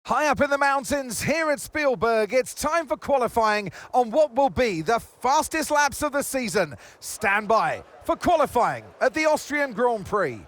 High up in the mountains here at Spielberg, it's time for qualifying on what will be the fastest laps of the season. Stand by for qualifying at the Austrian Grand Prix.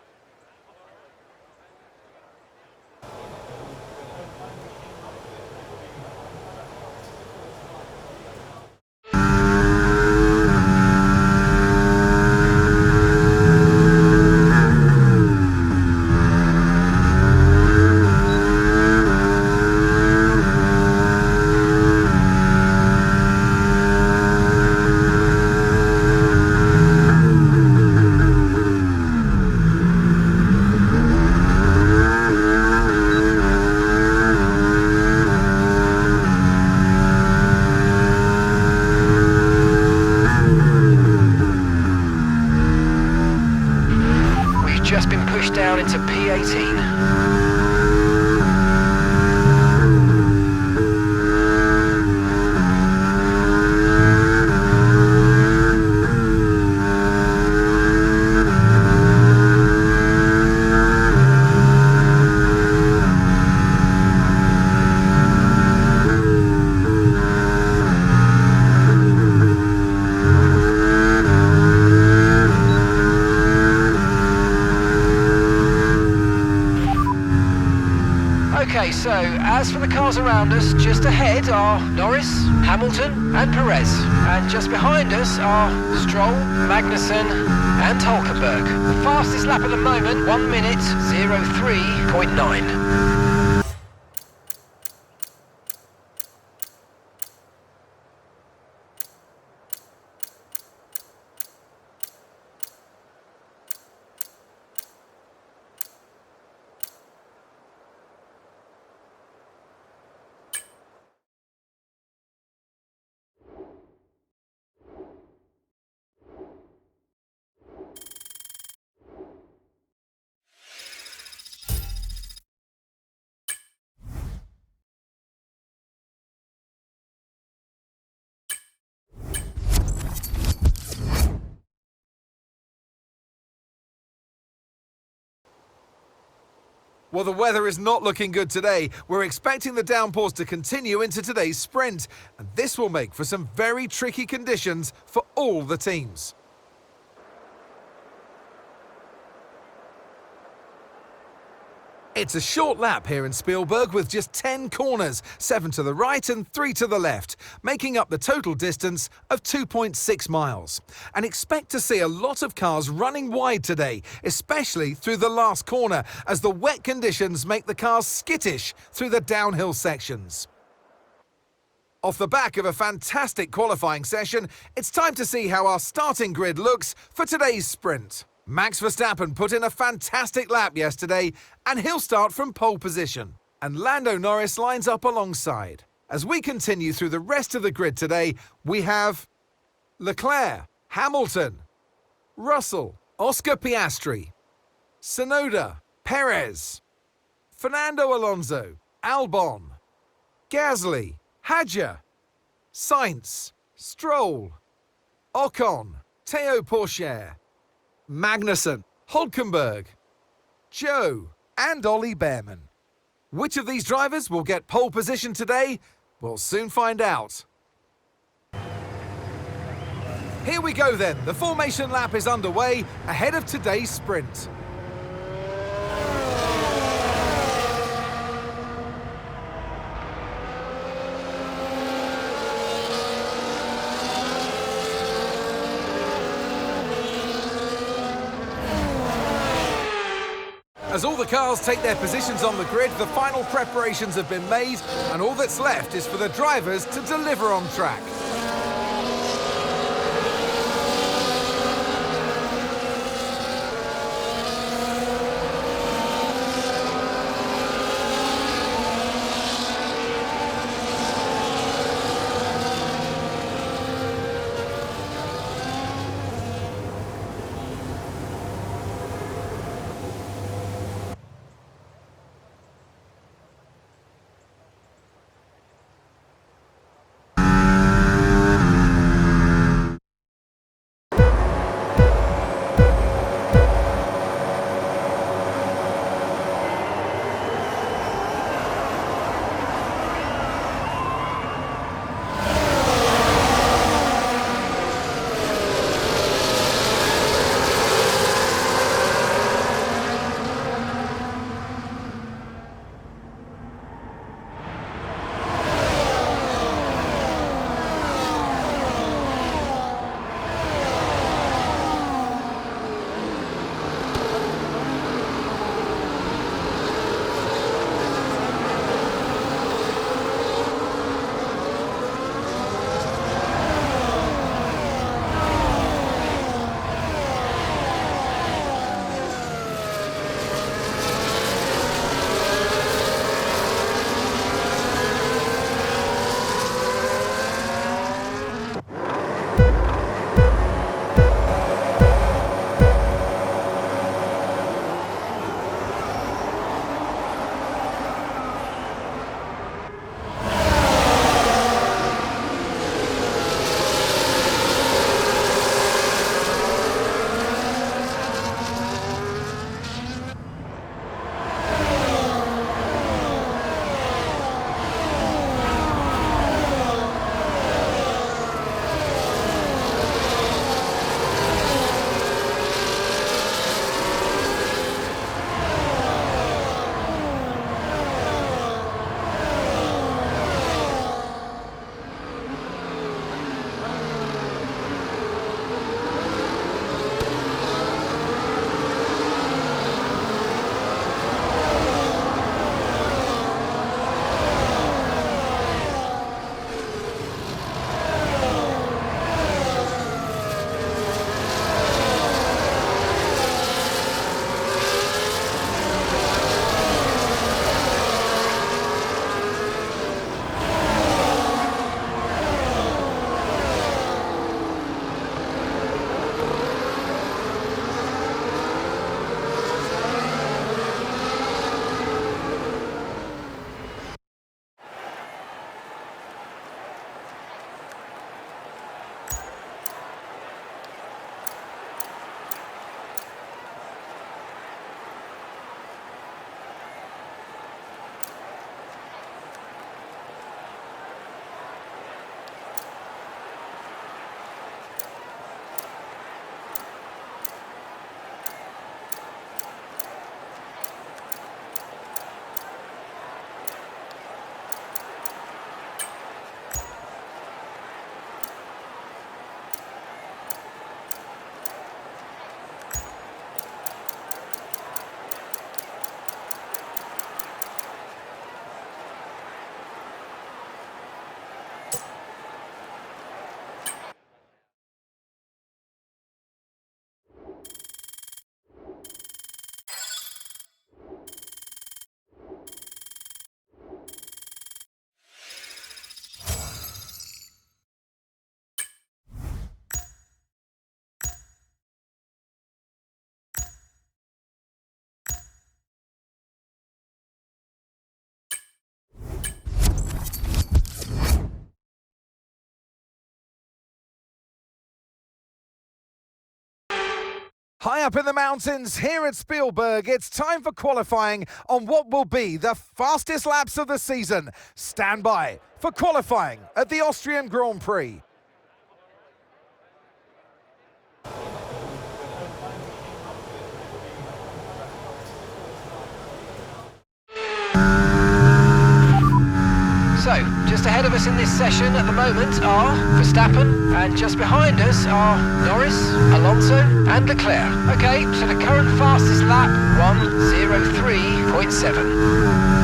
Just been pushed down into P18. Okay, so as for the cars around us, just ahead are Norris, Hamilton and Perez. And just behind us are Stroll, Magnussen and Hulkenberg. The fastest lap at the moment, 1 minute 03.9. Well, the weather is not looking good today. We're expecting the downpours to continue into today's sprint, and this will make for some very tricky conditions for all the teams. It's a short lap here in Spielberg with just 10 corners, 7 to the right and 3 to the left, making up the total distance of 2.6 miles. And expect to see a lot of cars running wide today, especially through the last corner, as the wet conditions make the cars skittish through the downhill sections. Off the back of a fantastic qualifying session, it's time to see how our starting grid looks for today's sprint. Max Verstappen put in a fantastic lap yesterday, and he'll start from pole position. And Lando Norris lines up alongside. As we continue through the rest of the grid today, we have Leclerc, Hamilton, Russell, Oscar Piastri, Tsunoda, Perez, Fernando Alonso, Albon, Gasly, Hadjar, Sainz, Stroll, Ocon, Théo Pourchaire, Magnussen, Hulkenberg, Joe and Ollie Behrman. Which of these drivers will get pole position today? We'll soon find out. Here we go then, the formation lap is underway ahead of today's sprint. As all the cars take their positions on the grid, the final preparations have been made, and all that's left is for the drivers to deliver on track. High up in the mountains here at Spielberg, it's time for qualifying on what will be the fastest laps of the season. Stand by for qualifying at the Austrian Grand Prix. So, just ahead of us in this session at the moment are Verstappen, and just behind us are Norris, Alonso and Leclerc. Okay, so the current fastest lap, 1:03.7.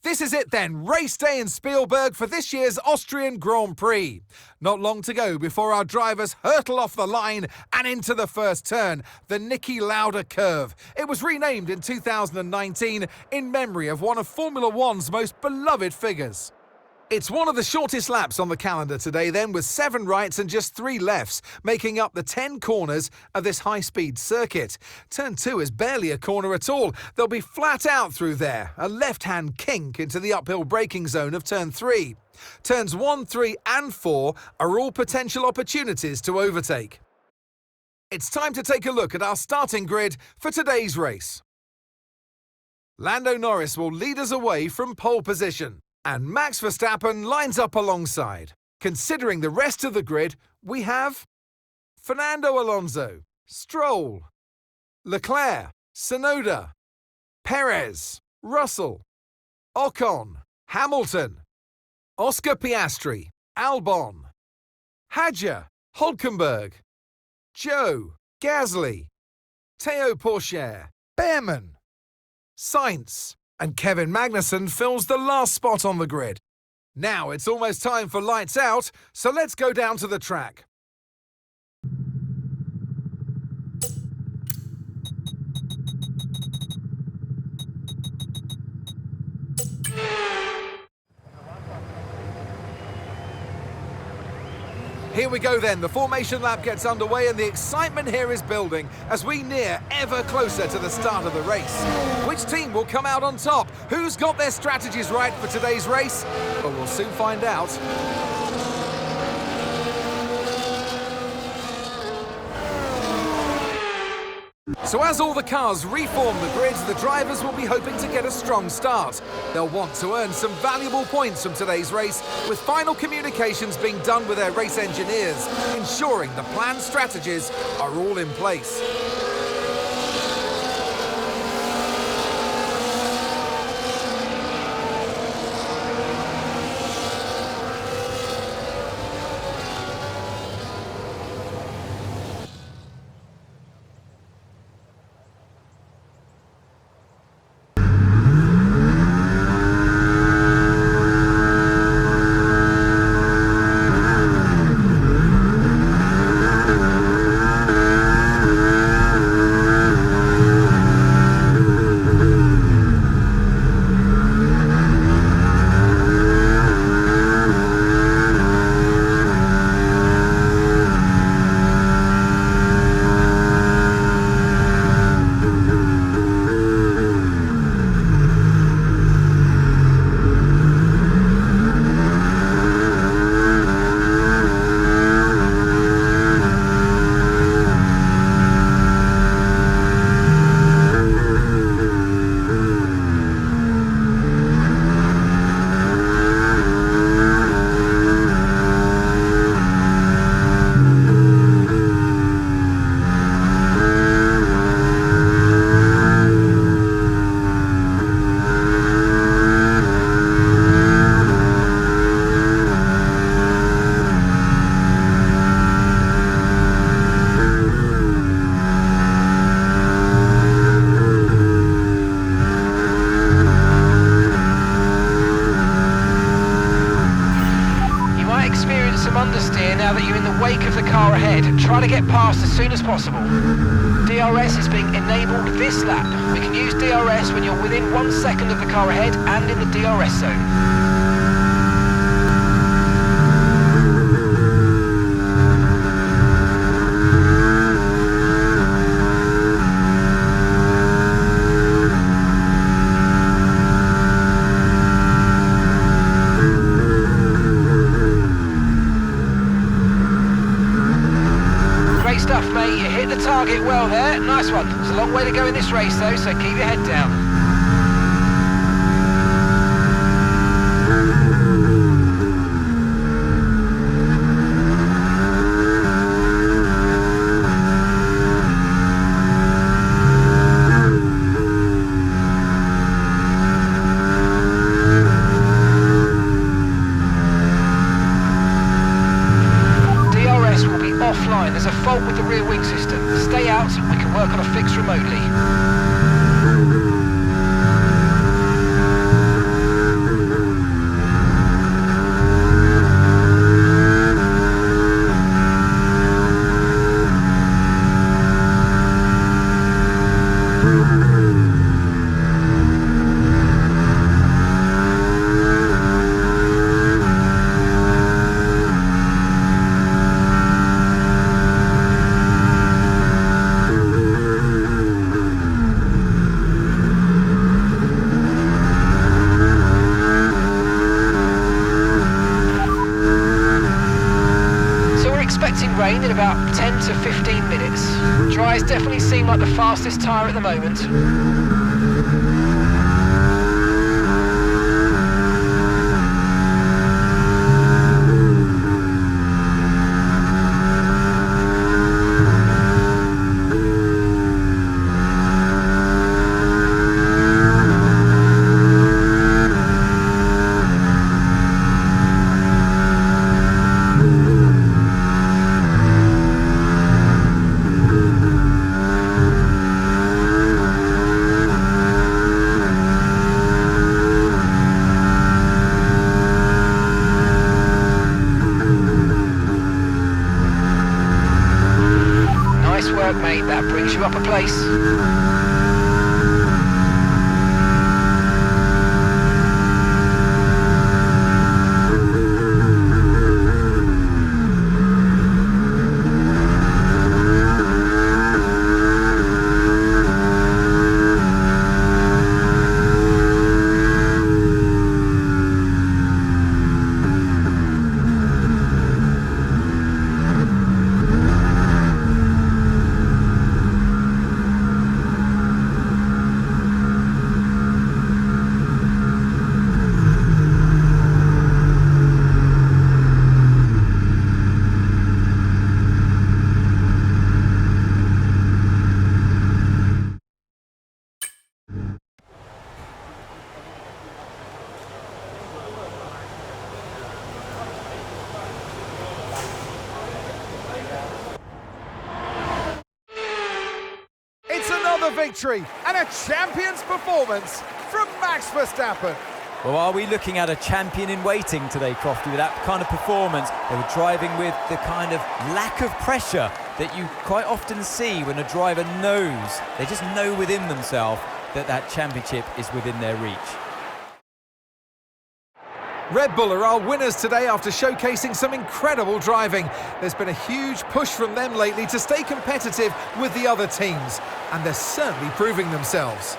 This is it then, race day in Spielberg for this year's Austrian Grand Prix. Not long to go before our drivers hurtle off the line and into the first turn, the Niki Lauda curve. It was renamed in 2019 in memory of one of Formula One's most beloved figures. It's one of the shortest laps on the calendar today then, with 7 rights and just 3 lefts, making up the 10 corners of this high-speed circuit. Turn 2 is barely a corner at all. They'll be flat out through there, a left-hand kink into the uphill braking zone of Turn 3. Turns 1, 3 and 4 are all potential opportunities to overtake. It's time to take a look at our starting grid for today's race. Lando Norris will lead us away from pole position, and Max Verstappen lines up alongside. Considering the rest of the grid, we have Fernando Alonso, Stroll, Leclerc, Tsunoda, Perez, Russell, Ocon, Hamilton, Oscar Piastri, Albon, Hadjar, Hülkenberg, Joe, Gasly, Théo Pourchaire, Behrman, Sainz, and Kevin Magnussen fills the last spot on the grid. Now it's almost time for lights out, so let's go down to the track. Here we go then, the formation lap gets underway and the excitement here is building as we near ever closer to the start of the race. Which team will come out on top? Who's got their strategies right for today's race? Well, we'll soon find out. So as all the cars reform the grid, the drivers will be hoping to get a strong start. They'll want to earn some valuable points from today's race, with final communications being done with their race engineers, ensuring the planned strategies are all in place. Now that you're in the wake of the car ahead, try to get past as soon as possible. DRS is being enabled this lap. We can use DRS when you're within 1 second of the car ahead and in the DRS zone. Stuff, mate. You hit the target well there. Nice one. There's a long way to go in this race, though, so keep your head down. Offline. There's a fault with the rear wing system. Stay out, we can work on a fix remotely. Rain in about 10 to 15 minutes. Dries definitely seem like the fastest tyre at the moment. Mate, that brings you up a place. victory and a champion's performance from Max Verstappen. Well, are we looking at a champion in waiting today, Crofty, with that kind of performance? They were driving with the kind of lack of pressure that you quite often see when a driver knows, they just know within themselves that that championship is within their reach. Red Bull are our winners today after showcasing some incredible driving. There's been a huge push from them lately to stay competitive with the other teams, and they're certainly proving themselves.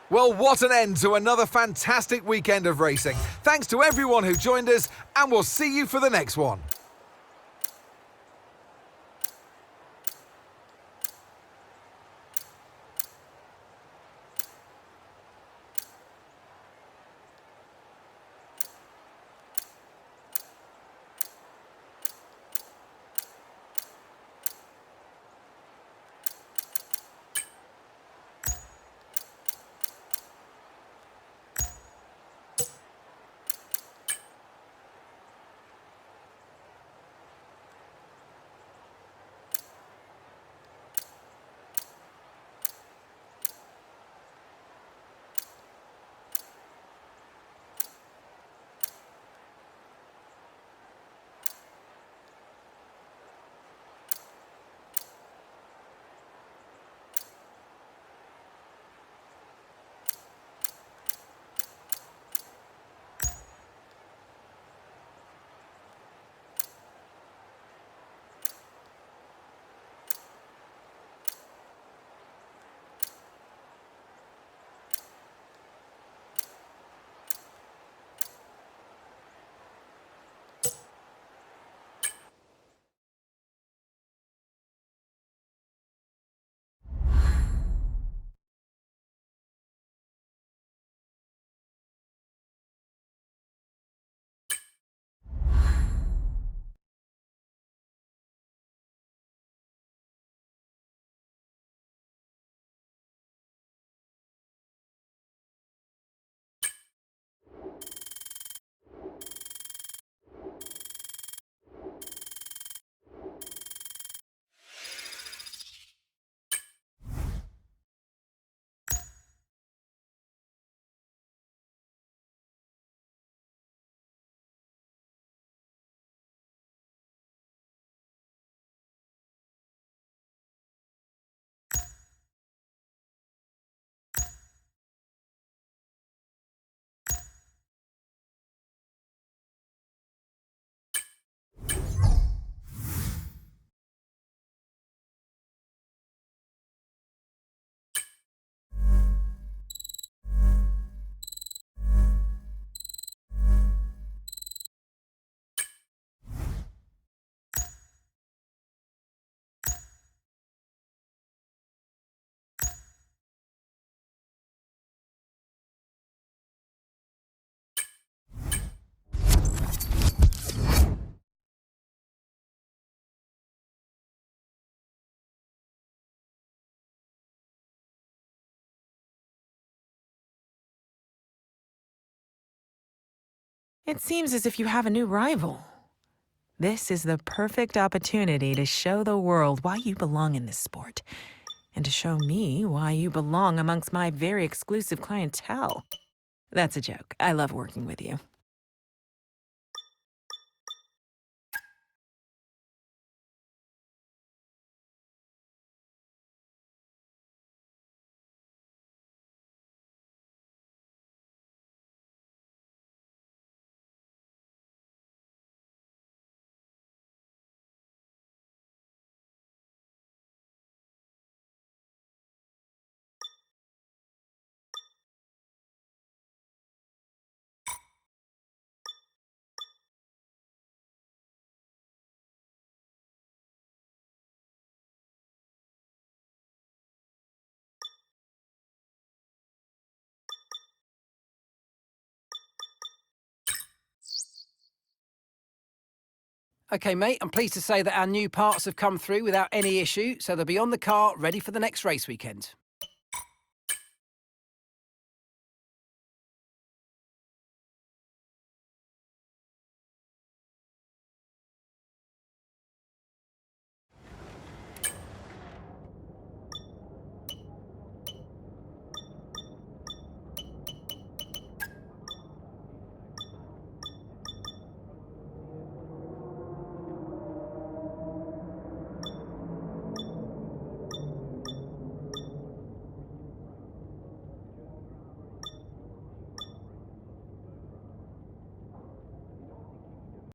Well, what an end to another fantastic weekend of racing. Thanks to everyone who joined us, and we'll see you for the next one. It seems as if you have a new rival. This is the perfect opportunity to show the world why you belong in this sport, and to show me why you belong amongst my very exclusive clientele. That's a joke. I love working with you. OK, mate, I'm pleased to say that our new parts have come through without any issue, so they'll be on the car ready for the next race weekend.